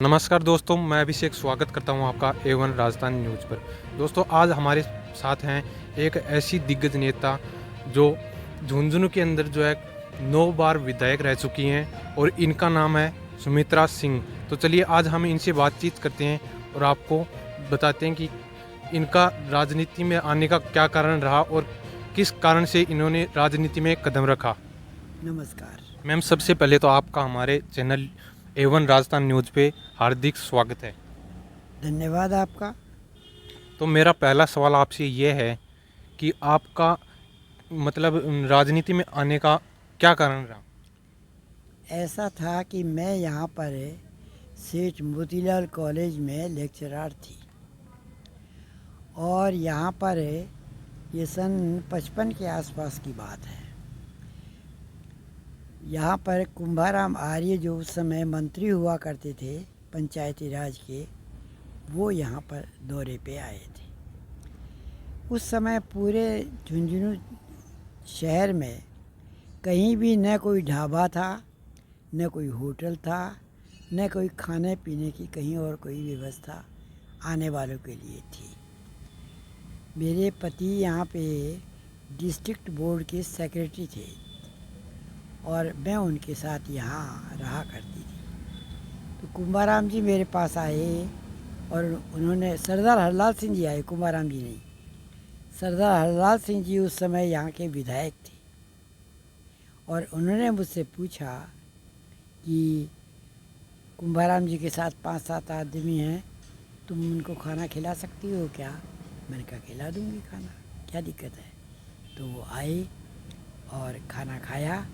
नमस्कार दोस्तों, मैं अभिषेक स्वागत करता हूं आपका A1 राजस्थान न्यूज़ पर। दोस्तों, आज हमारे साथ हैं एक ऐसी दिग्गज नेता जो झुंझुनू के अंदर जो है 9 बार विधायक रह चुकी हैं और इनका नाम है सुमित्रा सिंह। तो चलिए आज हम इनसे बातचीत करते हैं और आपको बताते हैं कि इनका राजनीति में आने का क्या कारण रहा और किस कारण से इन्होंने राजनीति में कदम रखा। नमस्कार। मैम, सबसे पहले तो आपका हमारे चैनल A1 राजस्थान न्यूज़ पे हार्दिक स्वागत है। धन्यवाद आपका। तो मेरा पहला सवाल आपसे ये है कि आपका मतलब राजनीति में आने का क्या कारण रहा? ऐसा था कि मैं यहाँ पर सेठ मोतीलाल कॉलेज में लेक्चरर थी और यहाँ पर ये सन 55 के आसपास की बात है। यहाँ पर कुंभाराम आर्य जो उस समय मंत्री हुआ करते थे पंचायती राज के, वो यहाँ पर दौरे पे आए थे। उस समय पूरे झुंझुनू शहर में कहीं भी न कोई ढाबा था, न कोई होटल था, न कोई खाने पीने की कहीं और कोई व्यवस्था आने वालों के लिए थी। मेरे पति यहाँ पे डिस्ट्रिक्ट बोर्ड के सेक्रेटरी थे और मैं उनके साथ यहाँ रहा करती थी। तो कुंभाराम जी मेरे पास आए और उन्होंने, सरदार हरलाल सिंह जी आए, कुंभाराम जी नहीं, सरदार हरलाल सिंह जी उस समय यहाँ के विधायक थे और उन्होंने मुझसे पूछा कि कुंभाराम जी के साथ 5-7 आदमी हैं, तुम उनको खाना खिला सकती हो क्या? मैंने कहा खिला दूंगी खाना, क्या दिक्कत है। तो वो आए और खाना खाया।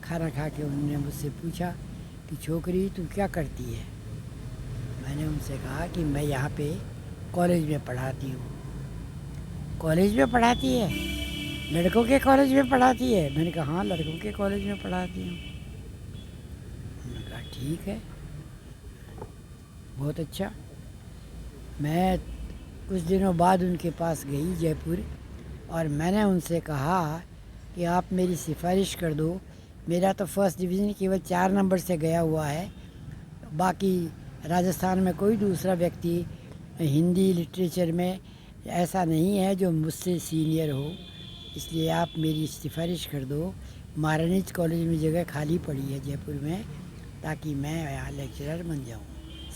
खाना खा के उन्होंने मुझसे पूछा कि छोकरी तू क्या करती है? मैंने उनसे कहा कि मैं यहाँ पे कॉलेज में पढ़ाती हूँ। कॉलेज में पढ़ाती है? लड़कों के कॉलेज में पढ़ाती है? मैंने कहा हाँ, लड़कों के कॉलेज में पढ़ाती हूँ। उन्होंने कहा ठीक है, बहुत अच्छा। मैं कुछ दिनों बाद उनके पास गई जयपुर और मैंने उनसे कहा कि आप मेरी सिफारिश कर दो। मेरा तो फर्स्ट डिवीज़न केवल 4 नंबर से गया हुआ है, बाकी राजस्थान में कोई दूसरा व्यक्ति हिंदी लिटरेचर में ऐसा नहीं है जो मुझसे सीनियर हो, इसलिए आप मेरी सिफारिश कर दो। महारानीज कॉलेज में जगह खाली पड़ी है जयपुर में, ताकि मैं यहाँ लेक्चरर बन जाऊँ,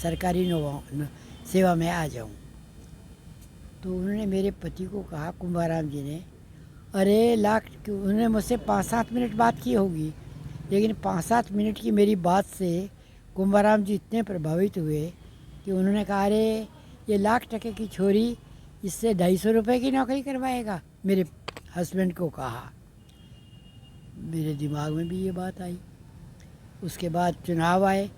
सरकारी सेवा में आ जाऊँ। तो उन्होंने मेरे पति को कहा, कुंभाराम जी ने, अरे उन्होंने मुझसे 5-7 मिनट बात की होगी, लेकिन 5-7 मिनट की मेरी बात से कुंभाराम जी इतने प्रभावित हुए कि उन्होंने कहा, अरे ये लाख टके की छोरी इससे 250 रुपये की नौकरी करवाएगा। मेरे हस्बैंड को कहा। मेरे दिमाग में भी ये बात आई। उसके बाद चुनाव आए।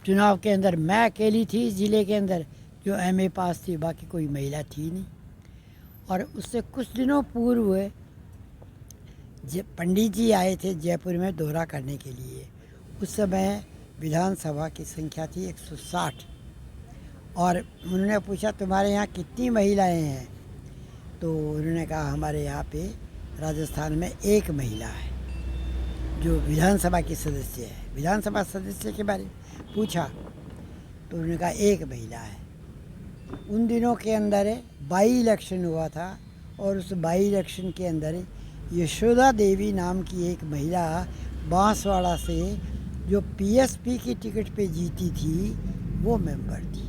चुनाव के अंदर मैं अकेली थी इस ज़िले के अंदर जो MA पास थी, बाकी कोई महिला थी नहीं। और उससे कुछ दिनों पूर्व पंडित जी आए थे जयपुर में दौरा करने के लिए। उस समय विधानसभा की संख्या थी 160 और उन्होंने पूछा तुम्हारे यहाँ कितनी महिलाएं हैं? तो उन्होंने कहा हमारे यहाँ पे राजस्थान में एक महिला है जो विधानसभा की सदस्य है। विधानसभा सदस्य के बारे में पूछा तो उन्होंने कहा एक महिला है। उन दिनों के अंदर बाई इलेक्शन हुआ था और उस बाई इलेक्शन के अंदर यशोदा देवी नाम की एक महिला बांसवाड़ा से जो PSP की टिकट पे जीती थी, वो मेंबर थी।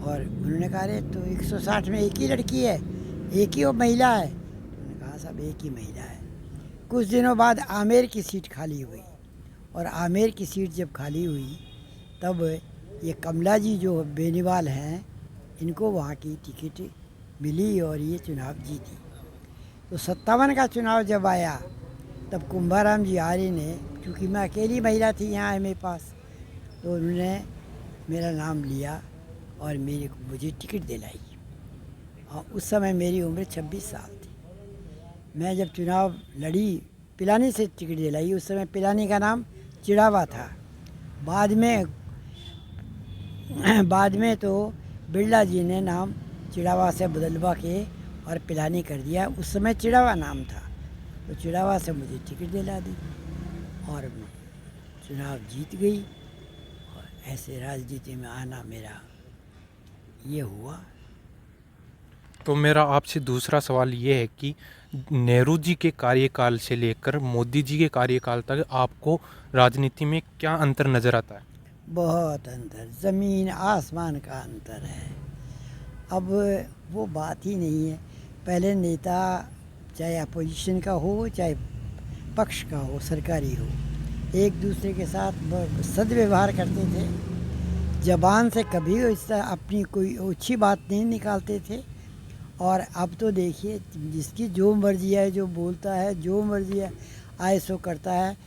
और उन्होंने कहा अरे तो 160 में एक ही लड़की है, एक ही वो महिला है? उन्होंने कहा साहब एक ही महिला है। कुछ दिनों बाद आमेर की सीट खाली हुई और आमेर की सीट जब खाली हुई तब ये कमला जी जो बेनीवाल हैं, इनको वहाँ की टिकट मिली और ये चुनाव जीती। तो 57 का चुनाव जब आया तब कुंभाराम जी आर्य ने, क्योंकि मैं अकेली महिला थी यहाँ MA पास, तो उन्होंने मेरा नाम लिया और मुझे टिकट दिलाई। और उस समय मेरी उम्र 26 साल थी। मैं जब चुनाव लड़ी, पिलानी से टिकट दिलाई। उस समय पिलानी का नाम चिड़ावा था। बाद में तो बिरला जी ने नाम चिड़ावा से बदलवा के और पिलानी कर दिया। उस समय चिड़ावा नाम था, तो चिड़ावा से मुझे टिकट दिला दी और चुनाव जीत गई। और ऐसे राजनीति में आना मेरा ये हुआ। तो मेरा आपसे दूसरा सवाल ये है कि नेहरू जी के कार्यकाल से लेकर मोदी जी के कार्यकाल तक आपको राजनीति में क्या अंतर नज़र आता है? बहुत अंतर, ज़मीन आसमान का अंतर है। अब वो बात ही नहीं है। पहले नेता चाहे अपोजिशन का हो चाहे पक्ष का हो, सरकारी हो, एक दूसरे के साथ सदव्यवहार करते थे। ज़बान से कभी इस तरह अपनी कोई अच्छी बात नहीं निकालते थे। और अब तो देखिए, जिसकी जो मर्जी है, जो बोलता है, जो मर्जी है आए सो करता है।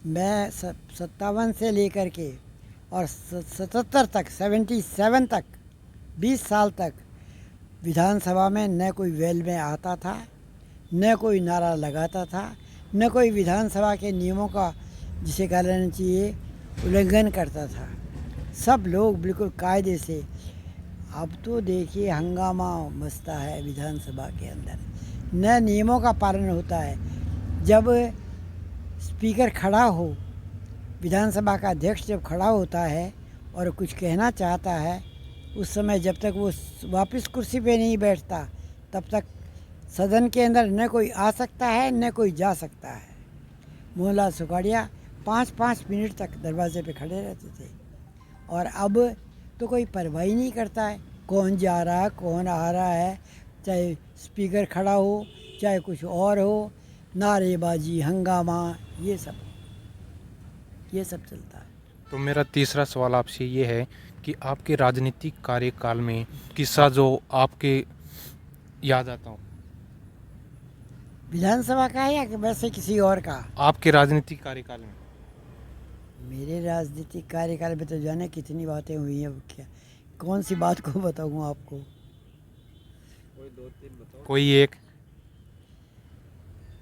मैं 57 से लेकर के और 77 तक, 77 तक, 20 साल तक विधानसभा में न कोई वेल में आता था, न कोई नारा लगाता था, न कोई विधानसभा के नियमों का, जिसे कह लेना चाहिए, उल्लंघन करता था। सब लोग बिल्कुल कायदे से। अब तो देखिए हंगामा मचता है विधानसभा के अंदर, न नियमों का पालन होता है। जब स्पीकर खड़ा हो, विधानसभा का अध्यक्ष जब खड़ा होता है और कुछ कहना चाहता है, उस समय जब तक वो वापस कुर्सी पे नहीं बैठता, तब तक सदन के अंदर न कोई आ सकता है न कोई जा सकता है। मोहनलाल सुखाड़िया 5-5 मिनट तक दरवाजे पे खड़े रहते थे। और अब तो कोई परवाह ही नहीं करता है कौन जा रहा है, कौन आ रहा है। चाहे स्पीकर खड़ा हो, चाहे कुछ और हो, नारेबाजी, हंगामा, ये सब चलता है। तो मेरा तीसरा सवाल आपसे ये है कि आपके राजनीतिक कार्यकाल में किस्सा जो आपके याद आता हो? विधानसभा का है या कि वैसे किसी और का? आपके राजनीतिक कार्यकाल में। मेरे राजनीतिक कार्यकाल में तो जाने कितनी बातें हुई हैं। क्या, कौन सी बात को बताऊँ आपको? कोई एक।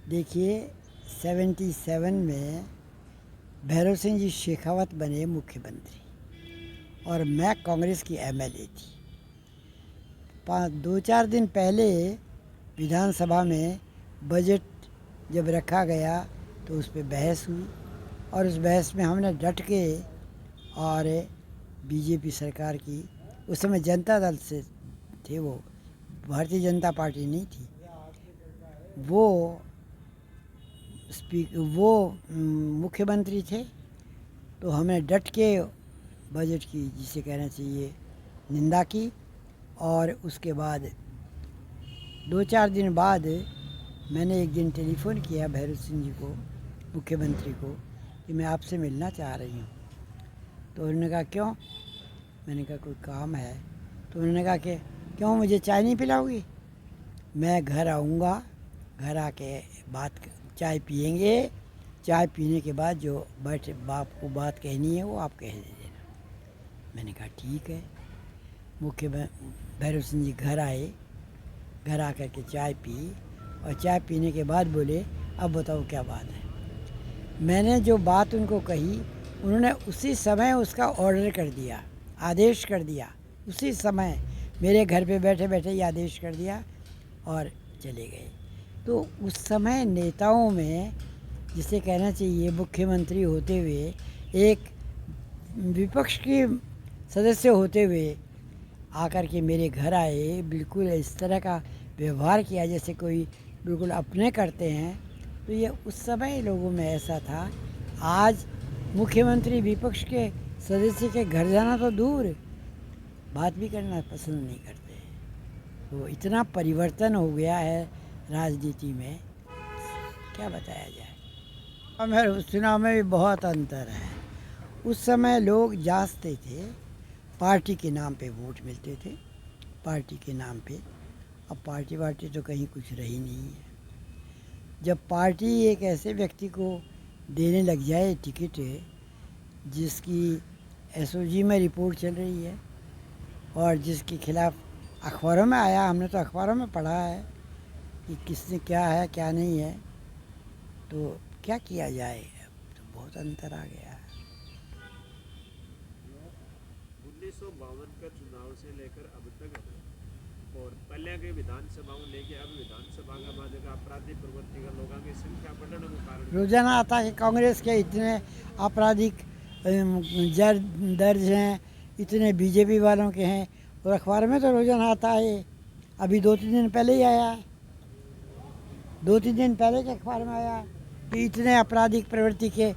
देखिए, 77 में भैरव सिंह जी शेखावत बने मुख्यमंत्री और मैं कांग्रेस की एमएलए थी। 2-4 दिन पहले विधानसभा में बजट जब रखा गया तो उस पर बहस हुई और उस बहस में हमने डट के, और बीजेपी सरकार की, उस समय जनता दल से थे, वो भारतीय जनता पार्टी नहीं थी, वो मुख्यमंत्री थे। तो हमने डट के बजट की, जिसे कहना चाहिए, निंदा की। और उसके बाद 2-4 दिन बाद मैंने एक दिन टेलीफोन किया भैरव सिंह जी को, मुख्यमंत्री को, कि मैं आपसे मिलना चाह रही हूँ। तो उन्होंने कहा क्यों? मैंने कहा कोई काम है। तो उन्होंने कहा कि क्यों, मुझे चाय नहीं पिलाओगी? मैं घर आऊँगा, घर आके चाय पियेंगे, चाय पीने के बाद जो बाप को बात कहनी है वो आप कह देना। मैंने कहा ठीक है। भैरव सिंह जी घर आए, घर आकर के चाय पी और चाय पीने के बाद बोले अब बताओ क्या बात है। मैंने जो बात उनको कही, उन्होंने उसी समय उसका ऑर्डर कर दिया, आदेश कर दिया। उसी समय मेरे घर पे बैठे बैठे ही आदेश कर दिया और चले गए। तो उस समय नेताओं में, जिसे कहना चाहिए, मुख्यमंत्री होते हुए, एक विपक्ष की सदस्य होते हुए आकर के मेरे घर आए, बिल्कुल इस तरह का व्यवहार किया जैसे कोई बिल्कुल अपने करते हैं। तो ये उस समय लोगों में ऐसा था। आज मुख्यमंत्री विपक्ष के सदस्य के घर जाना तो दूर, बात भी करना पसंद नहीं करते। तो इतना परिवर्तन हो गया है राजनीति में, क्या बताया जाए। और उस चुनाव में भी बहुत अंतर है। उस समय लोग जांचते थे, पार्टी के नाम पे वोट मिलते थे, पार्टी के नाम पे। अब पार्टी तो कहीं कुछ रही नहीं है। जब पार्टी एक ऐसे व्यक्ति को देने लग जाए टिकट, जिसकी एसओजी में रिपोर्ट चल रही है और जिसके खिलाफ अखबारों में आया, हमने तो अखबारों में पढ़ा है कि किसने क्या है क्या नहीं है, तो क्या किया जाए। तो बहुत अंतर आ गया है। 1952 का चुनाव से लेकर अब तक, और पहले के विधानसभाओं लेके अब विधानसभा का बाद आपराधिक प्रवृत्ति का लोगों की संख्या बढ़ने के कारण रोजाना आता है कि कांग्रेस के इतने आपराधिक जर दर्ज हैं, इतने बीजेपी वालों के हैं, और अखबार में तो रोजाना आता है। अभी 2-3 दिन पहले ही आया है, 2-3 दिन पहले के अखबार में आया कि इतने आपराधिक प्रवृत्ति के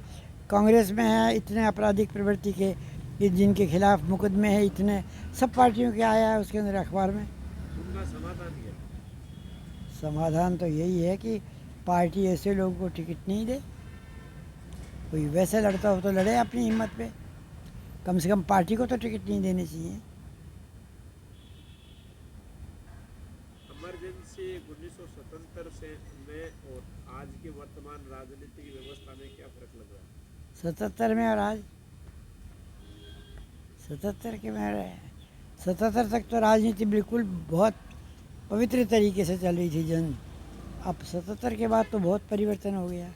कांग्रेस में है, इतने आपराधिक प्रवृत्ति के कि जिनके खिलाफ मुकदमे हैं, इतने सब पार्टियों के आया है उसके अंदर अखबार में। उनका समाधान क्या? समाधान तो यही है कि पार्टी ऐसे लोगों को टिकट नहीं दे। कोई वैसे लड़ता हो तो लड़े अपनी हिम्मत पे, कम से कम पार्टी को तो टिकट नहीं देनी चाहिए। इमरजेंसी 1977 से में और आज की वर्तमान राजनीतिक व्यवस्था में क्या फर्क लग रहा है? 77 में और आज 77 के में 77 तक तो राजनीति बिल्कुल बहुत पवित्र तरीके से चल रही थी जन। अब 77 के बाद तो बहुत परिवर्तन हो गया।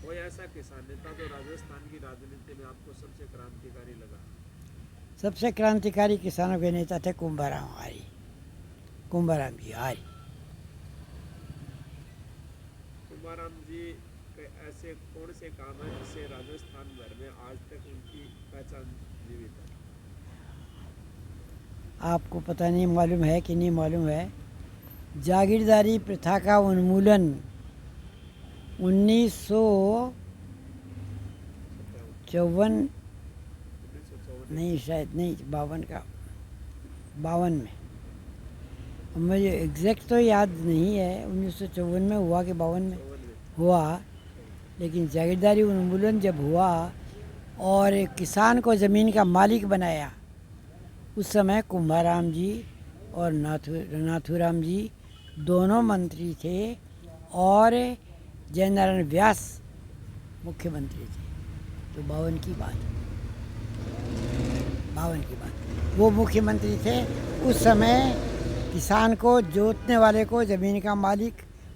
कोई ऐसा किसान नेता जो राजस्थान की राजनीति में आपको सबसे क्रांतिकारी लगा? सबसे क्रांतिकारी किसानों के नेता थे कुंभाराम आर्य, कुंभाराम जी आर्य। कुंभाराम जी के ऐसे कौन से काम हैं जिससे राजस्थान भर में आज तक उनकी पहचान जीवित है? आपको पता नहीं मालूम है कि नहीं मालूम है, जागीरदारी प्रथा का उन्मूलन 1954 नहीं, शायद नहीं, 52 का 52 में, मुझे एग्जैक्ट तो याद नहीं है 1954 में हुआ कि 52 में हुआ, लेकिन जागीरदारी उन्मूलन जब हुआ और एक किसान को ज़मीन का मालिक बनाया, उस समय कुंभाराम जी और नाथूराम जी दोनों मंत्री थे और जयनारायण व्यास मुख्यमंत्री थे। तो 52 की बात, 52 की बात, वो मुख्यमंत्री थे उस समय। किसान को, जोतने वाले को ज़मीन का मालिक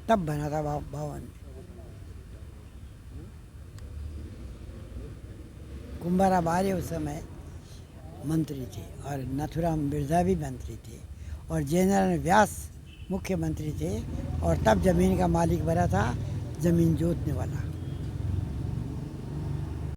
तब बना था 52 में। कुंभाराम आर्य उस समय मंत्री थे और नाथूराम बिरधा भी मंत्री थे और जयनारायण व्यास मुख्यमंत्री थे, और तब ज़मीन का मालिक बना था ज़मीन जोतने वाला।